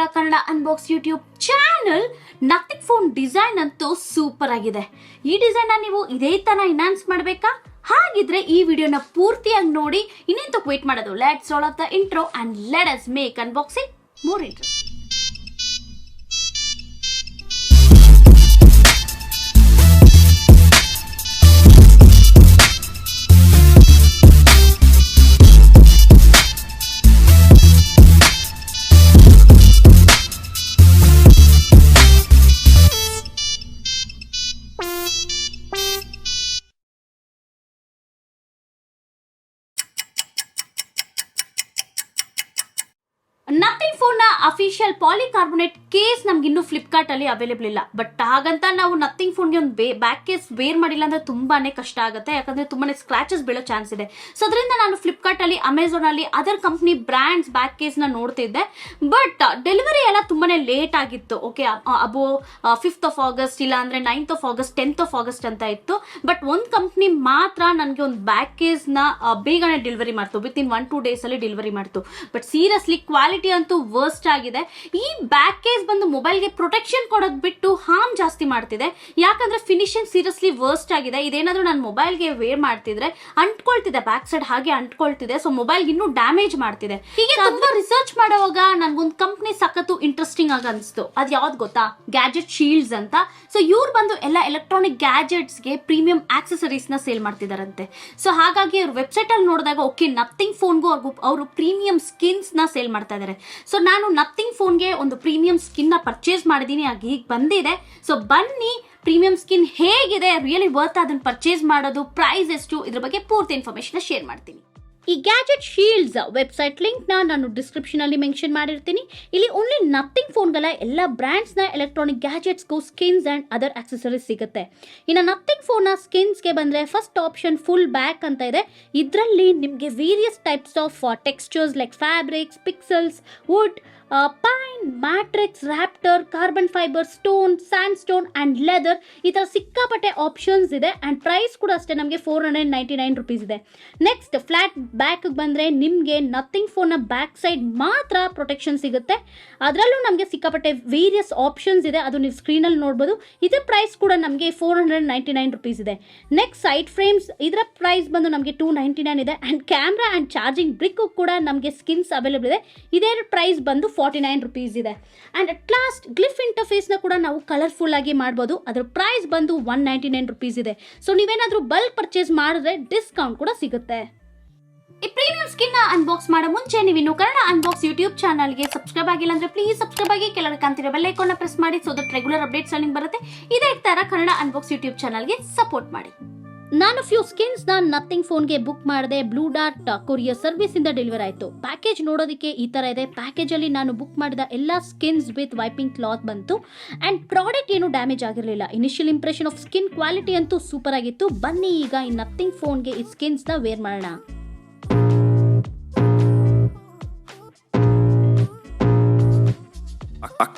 ಇದ್ದೀರಾ Kannada Unbox YouTube channel. Nothing phone design ಅಂತೂ super ಆಗಿದೆ. ಈ ಡಿಸೈನ್ ನೀವು ಇದೇ ತರ ಎನ್ಹಾನ್ಸ್ ಮಾಡಬೇಕಾ? ಹಾಗಿದ್ರೆ ಈ ವಿಡಿಯೋನ ಪೂರ್ತಿಯಾಗಿ ನೋಡಿ. ಇನ್ನೆಂತಕ್ಕೆ ವೇಟ್ ಮಾಡೋದು? Let's role of the intro and let us make unboxing more interesting. Nothing phone ನ ಅಫಿಷಿಯಲ್ ಪಾಲಿಕಾರ್ಬೊನೇಟ್ ಕೇಸ್ ನಮ್ಗೆ ಇನ್ನೂ ಫ್ಲಿಪ್ಕಾರ್ಟ್ ಅಲ್ಲಿ ಅವೈಲೇಬಲ್ ಇಲ್ಲ. ಬಟ್ ಹಾಗಂತ ನಾವು ನಥಿಂಗ್ ಫೋನ್ಗೆ ಒಂದು ಬ್ಯಾಕ್ ಕೇಸ್ ವೇರ್ ಮಾಡಿಲ್ಲ ಅಂದ್ರೆ ತುಂಬಾನೇ ಕಷ್ಟ ಆಗುತ್ತೆ, ಯಾಕಂದ್ರೆ ತುಂಬಾನೇ ಸ್ಕ್ರಾಚಸ್ ಬೀಳೋ ಚಾನ್ಸ್ ಇದೆ. ಸೊ ಅದರಿಂದ ನಾನು ಫ್ಲಿಪ್ಕಾರ್ಟ್ ಅಲ್ಲಿ, ಅಮೆಝಾನ್ ಅಲ್ಲಿ other company brands back case ನ ನೋಡ್ತಿದ್ದೆ. ಬಟ್ ಡೆಲಿವರಿ ಎಲ್ಲ ತುಂಬಾನೇ ಲೇಟ್ ಆಗಿತ್ತು. Okay, above 5th of August ಇಲ್ಲ ಅಂದ್ರೆ 9th of August 10th of August ಅಂತ ಇತ್ತು. ಬಟ್ ಒಂದು ಕಂಪ್ನಿ ಮಾತ್ರ ನನಗೆ ಒಂದು ಬ್ಯಾಕ್ ಕೇಸ್ ನ ಬೇಗನೆ ಡೆಲಿವರಿ ಮಾಡ್ತು. ವಿತ್ ಇನ್ 1-2 days ಅಲ್ಲಿ ಡೆಲಿವರಿ ಮಾಡ್ತು. ಬಟ್ ಸೀರಿಯಸ್ಲಿ ಕ್ವಾಲಿಟಿ ಅಂತೂ ವರ್ಸ್ಟ್ ಆಗಿದೆ. ಈ ಬ್ಯಾಕ್ ಕೇಸ್ ಬಂದು ಮೊಬೈಲ್ಗೆ ಪ್ರೊಟೆಕ್ಷನ್ ಕೊಡೋದ್ ಬಿಟ್ಟು ಹಾರ್ಮ್ ಜಾಸ್ತಿ ಮಾಡ್ತಿದೆ. ಯಾಕಂದ್ರೆ ಫಿನಿಶಿಂಗ್ ಸೀರಿಯಸ್ಲಿ ವರ್ಸ್ಟ್ ಆಗಿದೆ. ಇದೇನಾದ್ರೂ ನಾನು ಮೊಬೈಲ್ಗೆ ವೇರ್ ಮಾಡ್ತಿದ್ರೆ ಅಂಟ್ಕೊಳ್ತಿದೆ, ಬ್ಯಾಕ್ ಸೈಡ್ ಹಾಗೆ ಅಂಟ್ಕೊಳ್ತಿದೆ. ಸೊ ಮೊಬೈಲ್ ಇನ್ನೂ ಡ್ಯಾಮೇಜ್ ಮಾಡ್ತಿದೆ. ಹೀಗೆ ತುಂಬಾ ರಿಸರ್ಚ್ ಮಾಡುವಾಗ ನನ್ಗೊಂದು ಕಂಪ್ನಿ ಸಖತ್ತು ಇಂಟ್ರೆಸ್ಟಿಂಗ್ ಆಗಿ ಅನಿಸ್ತು. ಅದ್ ಯಾವ್ದು ಗೊತ್ತಾ? ಗ್ಯಾಜೆಟ್ಶೀಲ್ಡ್ಸ್ ಅಂತ. ಸೊ ಇವ್ರು ಬಂದು ಎಲ್ಲ ಎಲೆಕ್ಟ್ರಾನಿಕ್ ಗ್ಯಾಜೆಟ್ಸ್ ಗೆ ಪ್ರೀಮಿಯಂ ಆಕ್ಸೆಸರೀಸ್ ನ ಸೇಲ್ ಮಾಡ್ತಿದಾರಂತೆ. ಸೊ ಹಾಗಾಗಿ ಅವ್ರ ವೆಬ್ಸೈಟ್ ಅಲ್ಲಿ ನೋಡಿದಾಗ ಓಕೆ, ನಥಿಂಗ್ ಫೋನ್ಗೂ ಅವರು ಪ್ರೀಮಿಯಂ ಸ್ಕಿನ್ಸ್ ನ ಸೇಲ್ ಮಾಡ್ತಾ ಇದಾರೆ. ಸೊ ನಾನು ನಥಿಂಗ್ ಫೋನ್ಗೆ ಒಂದು ಪ್ರೀಮಿಯಂ ಸ್ಕಿನ್ ನ ಪರ್ಚೇಸ್ ಮಾಡಿದೀನಿ, ಆಗ ಈಗ ಬಂದಿದೆ. ಸೊ ಬನ್ನಿ, ಪ್ರೀಮಿಯಂ ಸ್ಕಿನ್ ಹೇಗಿದೆ, ರಿಯಲಿ ವರ್ತ್ ಅದನ್ನ ಪರ್ಚೇಸ್ ಮಾಡೋದು, ಪ್ರೈಸ್ ಎಷ್ಟು, ಇದ್ರ ಬಗ್ಗೆ ಪೂರ್ತಿ ಇನ್ಫಾರ್ಮೇಶನ್ ಶೇರ್ ಮಾಡ್ತೀನಿ. ಈ ಗ್ಯಾಜೆಟ್ಶೀಲ್ಡ್ಸ್ ವೆಬ್ಸೈಟ್ ಲಿಂಕ್ ನಾನು ಡಿಸ್ಕ್ರಿಪ್ಷನ್ ಅಲ್ಲಿ ಮೆನ್ಷನ್ ಮಾಡಿರ್ತೀನಿ. ಇಲ್ಲಿ ಓನ್ಲಿ ನಥಿಂಗ್ ಫೋನ್ಗಳ ಎಲ್ಲ ಬ್ರಾಂಡ್ಸ್ ನ ಎಲೆಕ್ಟ್ರಾನಿಕ್ ಗ್ಯಾಜೆಟ್ಸ್ಗೂ ಸ್ಕಿನ್ಸ್ ಅಂಡ್ ಅದರ್ ಆಕ್ಸೆಸರೀಸ್ ಸಿಗುತ್ತೆ. ಇನ್ನು ನಥಿಂಗ್ ಫೋನ್ ನ ಸ್ಕಿನ್ಸ್ಗೆ ಬಂದ್ರೆ ಫಸ್ಟ್ ಆಪ್ಷನ್ ಫುಲ್ ಬ್ಯಾಕ್ ಅಂತ ಇದೆ. ಇದರಲ್ಲಿ ನಿಮಗೆ various types of textures like fabrics, pixels, wood, pine, matrix, raptor, carbon fibre, stone, sandstone and leather, ಈ ತರ ಸಿಕ್ಕಾಪಟ್ಟೆ ಆಪ್ಷನ್ಸ್ ಇದೆ. ಅಂಡ್ ಪ್ರೈಸ್ ಕೂಡ ಅಷ್ಟೇ, ನಮಗೆ 499 rupees ಇದೆ. ನೆಕ್ಸ್ಟ್ ಫ್ಲಾಟ್ ಬ್ಯಾಕ್ ಬಂದ್ರೆ ನಿಮಗೆ ನಥಿಂಗ್ ಫೋನ್ ನ ಬ್ಯಾಕ್ ಸೈಡ್ ಮಾತ್ರ ಪ್ರೊಟೆಕ್ಷನ್ ಸಿಗುತ್ತೆ. ಅದರಲ್ಲೂ ನಮಗೆ ಸಿಕ್ಕಾಪಟ್ಟೆ ವೇರಿಯಸ್ ಆಪ್ಷನ್ಸ್ ಇದೆ, ಅದು ನೀವು ಸ್ಕ್ರೀನ್ ಅಲ್ಲಿ ನೋಡಬಹುದು. ಇದರ ಪ್ರೈಸ್ ಕೂಡ ನಮಗೆ 499 rupees ಇದೆ. ನೆಕ್ಸ್ಟ್ ಸೈಡ್ ಫ್ರೇಮ್ಸ್, ಇದರ ಪ್ರೈಸ್ ಬಂದು ನಮಗೆ 299 ಇದೆ. And camera and charging brick ಕೂಡ ನಮಗೆ ಸ್ಕಿನ್ಸ್ ಅವೈಲೇಬಲ್ ಇದೆ. ಇದರ ಪ್ರೈಸ್ ಬಂದು 49 rupees ಇದೆ. ಅಂಡ್ ಅಟ್ ಲಾಸ್ಟ್ ಗ್ಲಿಫ್ ಇಂಟರ್ಫೇಸ್ ನ ಕೂಡ ನಾವು ಕಲರ್ಫುಲ್ ಆಗಿ ಮಾಡಬಹುದು. ಅದರ ಪ್ರೈಸ್ ಬಂದು 199 rupees ಇದೆ. ಸೊ ನೀವೇನಾದ್ರೂ ಬಲ್ಕ್ ಪರ್ಚೇಸ್ ಮಾಡಿದ್ರೆ ಡಿಸ್ಕೌಂಟ್ ಕೂಡ ಸಿಗುತ್ತೆ. ಈ ಪ್ರೀಮಿಯಂ ಸ್ಕಿನ್ ನ ಅನ್ಬಾಕ್ಸ್ ಮಾಡೋ ಮುಂಚೆ ನೀವು ಇನ್ನು ಕನ್ನಡ ಅನ್ಬಾಕ್ಸ್ ಯೂಟ್ಯೂಬ್ ಚಾನಲ್ಗೆ ಸಬ್ಸ್ಕ್ರೈಬ್ ಆಗಿಲ್ಲ ಅಂದ್ರೆ ಪ್ಲೀಸ್ ಸಬ್ಸ್ಕ್ರೈಬ್ ಆಗಿ, ಕೆಳಗೆ ಕಾಣ್ತಿರೋ ಬೆಲ್ ಐಕಾನ್ ನ ಪ್ರೆಸ್ ಮಾಡಿ. ಸೊ ದಟ್ ರೆಗ್ಯುಲರ್ ಅಪ್ಡೇಟ್ಸ್ ನಿಮಗೆ ಬರುತ್ತೆ. ಇದೇ ತರ ಕನ್ನಡ ಅನ್ಬಾಕ್ಸ್ ಯೂಟ್ಯೂಬ್ ಚಾನಲ್ಗೆ ಸಪೋರ್ಟ್ ಮಾಡಿ. ನಾನು ಫ್ಯೂ ಸ್ಕಿನ್ಸ್ ನ ನಥಿಂಗ್ ಫೋನ್ಗೆ ಬುಕ್ ಮಾಡಿದೆ. ಬ್ಲೂ ಡಾರ್ಟ್ ಕೊರಿಯರ್ ಸರ್ವಿಸ್ ಇಂದ ಡೆಲಿವರ್ ಆಯಿತು. ಪ್ಯಾಕೇಜ್ ನೋಡೋದಕ್ಕೆ ಈ ತರ ಇದೆ. ಪ್ಯಾಕೇಜ್ ಅಲ್ಲಿ ನಾನು ಬುಕ್ ಮಾಡಿದ ಎಲ್ಲ ಸ್ಕಿನ್ಸ್ ವಿತ್ ವೈಪಿಂಗ್ ಕ್ಲಾತ್ ಬಂತು. ಅಂಡ್ ಪ್ರಾಡಕ್ಟ್ ಏನು ಡ್ಯಾಮೇಜ್ ಆಗಿರಲಿಲ್ಲ. Initial impression of skin quality ಅಂತೂ ಸೂಪರ್ ಆಗಿತ್ತು. ಬನ್ನಿ ಈಗ ಈ ನಥಿಂಗ್ ಫೋನ್ಗೆ ಈ ಸ್ಕಿನ್ಸ್ ನ ವೇರ್ ಮಾಡೋಣ.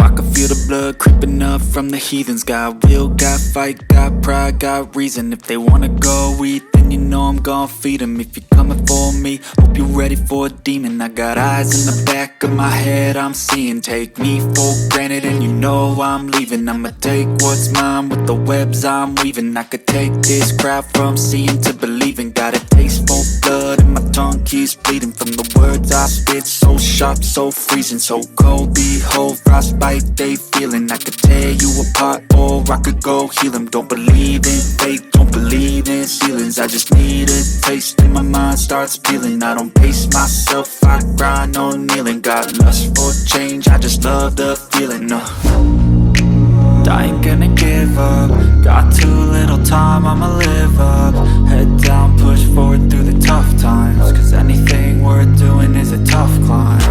I can feel the blood creeping up from the heathens. Got will, got fight, got pride, got reason. If they wanna go eat, then you know I'm gon' feed them. If you're coming for me, hope you're ready for a demon. I got eyes in the back of my head, I'm seeing. Take me for granted and you know I'm leaving. I'ma take what's mine with the webs I'm weaving. I could take this crowd from seeing to believing. Got a taste for blood and my tongue keeps bleeding from the words I spit. So sharp, so freezing, so cold. Behold, frostbite they feeling. I could tear you apart or I could go heal them. Don't believe in fate, don't believe in ceilings. I just need a taste and my mind starts peeling. I don't pace myself, I grind on kneeling. Got lust for change, I just love the feeling. I ain't gonna give up. Got too little time, I'ma live up. Head down, push forward through the tough times. Cause anything worth doing is a tough climb.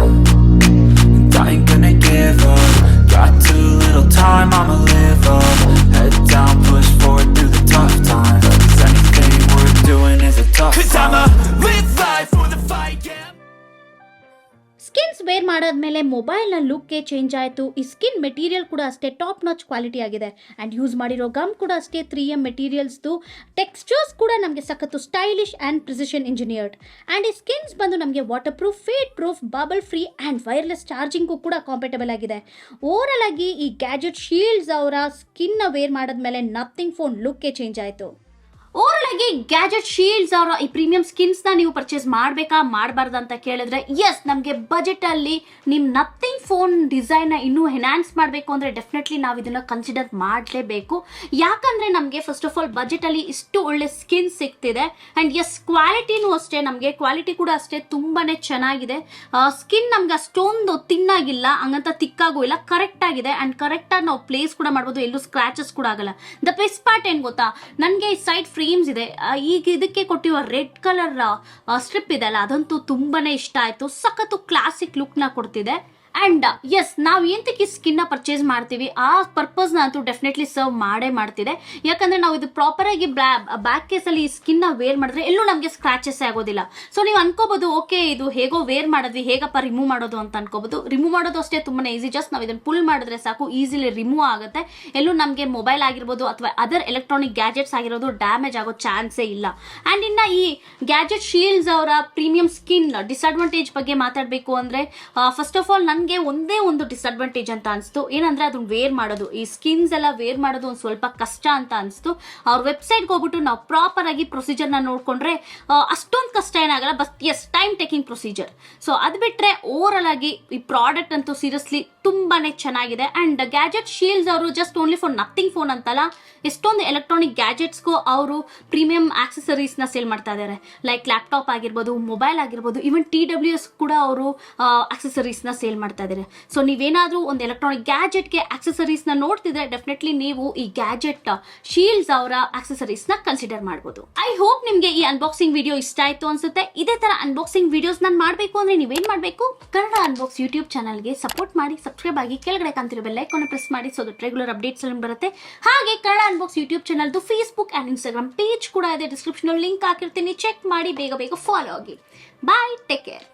And I ain't gonna give up. Got too little time, I'ma live up. Head down, push forward through the tough times. Cause anything worth doing is a tough climb. Cause I'ma live life for the fight, yeah. Skins wear ಮಾಡಾದ್ಮೇಲೆ ಆಮೇಲೆ ಮೊಬೈಲ್ನ ಲುಕ್ಕೇ change ಆಯಿತು. ಈ skin material ಕೂಡ ಅಷ್ಟೇ top notch quality ಆಗಿದೆ. And use ಮಾಡಿರೋ gum ಕೂಡ ಅಷ್ಟೇ 3M ಮೆಟೀರಿಯಲ್ಸ್ದು. ಟೆಕ್ಸ್ಚರ್ಸ್ ಕೂಡ ನಮಗೆ ಸಖತ್ತು stylish and precision engineered. And ಈ ಸ್ಕಿನ್ಸ್ ಬಂದು ನಮಗೆ water proof, fade proof, bubble free and wireless charging ಕೂಡ ಕಾಂಪೇಟಬಲ್ ಆಗಿದೆ. ಓವರಾಲ್ ಆಗಿ ಈ ಗ್ಯಾಜೆಟ್ ಶೀಲ್ಡ್ಸ್ ಅವರ ಸ್ಕಿನ್ನ ವೇರ್ ಮಾಡಿದ್ಮೇಲೆ ನಥಿಂಗ್ ಫೋನ್ ಲುಕ್ಕೇ ಚೇಂಜ್ ಆಯಿತು. ಓವರಾಲ್ ಆಗಿ ಗ್ಯಾಜೆಟ್ ಶೀಲ್ಡ್ಸ್ ಅವರ ಈ ಪ್ರೀಮಿಯಂ ಸ್ಕಿನ್ಸ್ನ ನೀವು ಪರ್ಚೇಸ್ ಮಾಡಬೇಕಾ ಮಾಡಬಾರ್ದು ಅಂತ ಕೇಳಿದ್ರೆ, ಎಸ್, ನಮಗೆ ಬಜೆಟಲ್ಲಿ ನಿಮ್ಮ ನಥಿಂಗ್ ಫೋನ್ ಡಿಸೈನ್ನ ಇನ್ನೂ ಎನ್ಹಾನ್ಸ್ ಮಾಡಬೇಕು ಅಂದರೆ ಡೆಫಿನೆಟ್ಲಿ ನಾವು ಇದನ್ನು ಕನ್ಸಿಡರ್ ಮಾಡಲೇಬೇಕು. ಯಾಕಂದರೆ ನಮಗೆ ಫಸ್ಟ್ ಆಫ್ ಆಲ್ ಬಜೆಟಲ್ಲಿ ಇಷ್ಟು ಒಳ್ಳೆ ಸ್ಕಿನ್ ಸಿಗ್ತಿದೆ. ಆ್ಯಂಡ್ ಎಸ್, ಕ್ವಾಲಿಟಿನೂ ಅಷ್ಟೇ, ನಮಗೆ ಕ್ವಾಲಿಟಿ ಕೂಡ ಅಷ್ಟೇ ತುಂಬಾ ಚೆನ್ನಾಗಿದೆ. ಸ್ಕಿನ್ ನಮ್ಗೆ ಅಷ್ಟೊಂದು ತಿನ್ನಾಗಿಲ್ಲ, ಹಂಗಂತ ತಿಕ್ಕಾಗೂ ಇಲ್ಲ, ಕರೆಕ್ಟ್ ಆಗಿದೆ. ಆ್ಯಂಡ್ ಕರೆಕ್ಟಾಗಿ ನಾವು ಪ್ಲೇಸ್ ಕೂಡ ಮಾಡ್ಬೋದು, ಎಲ್ಲೂ ಸ್ಕ್ರಾಚಸ್ ಕೂಡ ಆಗಲ್ಲ. ದ ಬೆಸ್ಟ್ ಪಾರ್ಟ್ ಏನು ಗೊತ್ತಾ, ನನಗೆ ಈ ಸೈಡ್ ಫ್ರೇಮ್ಸ್ ಇದೆ, ಈಗ ಇದಕ್ಕೆ ಕೊಟ್ಟಿರುವ ರೆಡ್ ಕಲರ್ ಸ್ಟ್ರಿಪ್ ಇದೆ ಅಲ್ಲ, ಅದಂತೂ ತುಂಬಾನೇ ಇಷ್ಟ ಆಯ್ತು. ಸಖತ್ತು ಕ್ಲಾಸಿಕ್ ಲುಕ್ ನ ಕೊಡ್ತಿದೆ. ಅಂಡ್ ಎಸ್, ನಾವು ಏನಕ್ಕೆ ಸ್ಕಿನ್ನ ಪರ್ಚೇಸ್ ಮಾಡ್ತೀವಿ ಆ ಪರ್ಪಸ್ನ ಅಂತೂ ಡೆಫಿನೆಟ್ಲಿ ಸರ್ವ್ ಮಾಡೇ ಮಾಡ್ತಿದೆ. ಯಾಕಂದ್ರೆ ನಾವು ಇದು ಪ್ರಾಪರ್ ಆಗಿ ಬ್ಯಾಕ್ ಕೇಸಲ್ಲಿ ಈ ಸ್ಕಿನ್ನ ವೇರ್ ಮಾಡಿದ್ರೆ ಎಲ್ಲೂ ನಮಗೆ ಸ್ಕ್ರಾಚಸ್ ಆಗೋದಿಲ್ಲ. ಸೊ ನೀವು ಅನ್ಕೋಬಹುದು, ಓಕೆ ಇದು ಹೇಗೋ ವೇರ್ ಮಾಡಿದ್ವಿ, ಹೇಗಪ್ಪ ರಿಮೂವ್ ಮಾಡೋದು ಅಂತ ಅನ್ಕೋಬಹುದು. ರಿಮೂವ್ ಮಾಡೋದು ಅಷ್ಟೇ ತುಂಬಾನೇ ಈಸಿ. ಜಸ್ಟ್ ನಾವು ಇದನ್ನು ಪುಲ್ ಮಾಡಿದ್ರೆ ಸಾಕು, ಈಸಿಲಿ ರಿಮೂವ್ ಆಗುತ್ತೆ. ಎಲ್ಲೂ ನಮಗೆ ಮೊಬೈಲ್ ಆಗಿರ್ಬೋದು ಅಥವಾ ಅದರ್ ಎಲೆಕ್ಟ್ರಾನಿಕ್ ಗ್ಯಾಜೆಟ್ಸ್ ಆಗಿರೋದು ಡ್ಯಾಮೇಜ್ ಆಗೋ ಚಾನ್ಸೇ ಇಲ್ಲ. ಅಂಡ್ ಇನ್ನ ಈ ಗ್ಯಾಜೆಟ್ ಶೀಲ್ಡ್ಸ್ ಅವರ ಪ್ರೀಮಿಯಂ ಸ್ಕಿನ್ ಡಿಸ್ಅಡ್ವಾಂಟೇಜ್ ಬಗ್ಗೆ ಮಾತಾಡಬೇಕು ಅಂದ್ರೆ, ಫಸ್ಟ್ ಆಫ್ ಆಲ್ ನನಗೆ ಒಂದೇ ಒಂದು ಡಿಸ್ಅಡ್ವಾಂಟೇಜ್ ಅಂತ ಅನಿಸ್ತು. ಏನಂದ್ರೆ ಅದನ್ನ ವೇರ್ ಮಾಡೋದು, ಈ ಸ್ಕಿನ್ಸ್ ಎಲ್ಲ ವೇರ್ ಮಾಡೋದು ಒಂದು ಸ್ವಲ್ಪ ಕಷ್ಟ ಅಂತ ಅನಿಸ್ತು. ಅವ್ರ ವೆಬ್ಸೈಟ್ಗೆ ಹೋಗ್ಬಿಟ್ಟು ನಾವು ಪ್ರಾಪರ್ ಆಗಿ ಪ್ರೊಸೀಜರ್ನ ನೋಡ್ಕೊಂಡ್ರೆ ಅಷ್ಟೊಂದು ಕಷ್ಟ ಏನಾಗಲ್ಲ, but yes, time taking procedure. So ಅದು ಬಿಟ್ರೆ ಓವರಾಲ್ ಆಗಿ ಈ ಪ್ರಾಡಕ್ಟ್ ಅಂತೂ ಸೀರಿಯಸ್ಲಿ ತುಂಬಾನೇ ಚೆನ್ನಾಗಿದೆ. ಅಂಡ್ ಗ್ಯಾಜೆಟ್ ಶೀಲ್ಡ್ಸ್ ಅವರು just only for nothing phone ಅಂತಲ್ಲ, ಎಷ್ಟೊಂದು ಎಲೆಕ್ಟ್ರಾನಿಕ್ ಗ್ಯಾಜೆಟ್ಸ್ಗೂ ಅವರು ಪ್ರೀಮಿಯಂ ಆಕ್ಸೆಸರೀಸ್ನ ಸೇಲ್ ಮಾಡ್ತಾ ಇದ್ದಾರೆ. ಲೈಕ್ ಲ್ಯಾಪ್ಟಾಪ್ ಆಗಿರ್ಬೋದು, ಮೊಬೈಲ್ ಆಗಿರ್ಬೋದು, ಈವನ್ TWS ಕೂಡ ಅವರು ಆಕ್ಸೆಸರೀಸ್ನ ಸೇಲ್ ಮಾಡ್ತಾ ಇದ್ದಾರೆ. ಸೊ ನೀವೇನಾದ್ರೂ ಒಂದು ಎಲೆಕ್ಟ್ರಾನಿಕ್ ಗ್ಯಾಜೆಟ್ಗೆ ಆಕ್ಸೆಸರೀಸ್ನ ನೋಡ್ತಿದ್ರೆ ಡೆಫಿನೆಟ್ಲಿ ನೀವು ಈ ಗ್ಯಾಜೆಟ್ ಶೀಲ್ಡ್ಸ್ ಅವರ ಆಕ್ಸೆಸರೀಸ್ನ ಕನ್ಸಿಡರ್ ಮಾಡ್ಬೋದು. ಐ ಹೋಪ್ ನಿಮಗೆ ಈ ಅನ್ಬಾಕ್ಸಿಂಗ್ ವಿಡಿಯೋ ಇಷ್ಟ ಆಯ್ತು ಅನ್ಸುತ್ತೆ. ಇದೇ ತರ ಅನ್ಬಾಕ್ಸಿಂಗ್ ವಿಡಿಯೋಸ್ ನಾನು ಮಾಡಬೇಕು ಅಂದ್ರೆ ನೀವೇನ್ ಮಾಡಬೇಕು, ಕನ್ನಡ ಅನ್ಬಾಕ್ಸ್ ಯೂಟ್ಯೂಬ್ ಚಾನಲ್ಗೆ ಸಪೋರ್ಟ್ ಮಾಡಿ, ಸಬ್ಸ್ಕ್ರೈಬ್ ಆಗಿ, ಕೆಳಗಡೆ ಕಾಣ್ತಿರೋ ಬೆಲ್ ಐಕಾನ್ ಪ್ರೆಸ್ ಮಾಡಿ. ಸೊ ದಟ್ ರೆಗ್ಯುಲರ್ ಅಪ್ಡೇಟ್ಸ್ ಎಲ್ಲ ಬರುತ್ತೆ. ಹಾಗೆ ಕನ್ನಡ ಅನ್ಬಾಕ್ಸ್ ಯೂಟ್ಯೂಬ್ ಚಾನಲ್ದು ಫೇಸ್ಬುಕ್ ಅಂಡ್ ಇನ್ಸ್ಟಾಗ್ರಾಮ್ ಪೇಜ್ ಕೂಡ ಇದೆ, ಡಿಸ್ಕ್ರಿಪ್ಷನ್ ಲಿಂಕ್ ಹಾಕಿರ್ತೀನಿ, ಚೆಕ್ ಮಾಡಿ, ಬೇಗ ಬೇಗ ಫಾಲೋ ಆಗಿ. ಬಾಯ್, ಟೇಕ್ ಕೇರ್.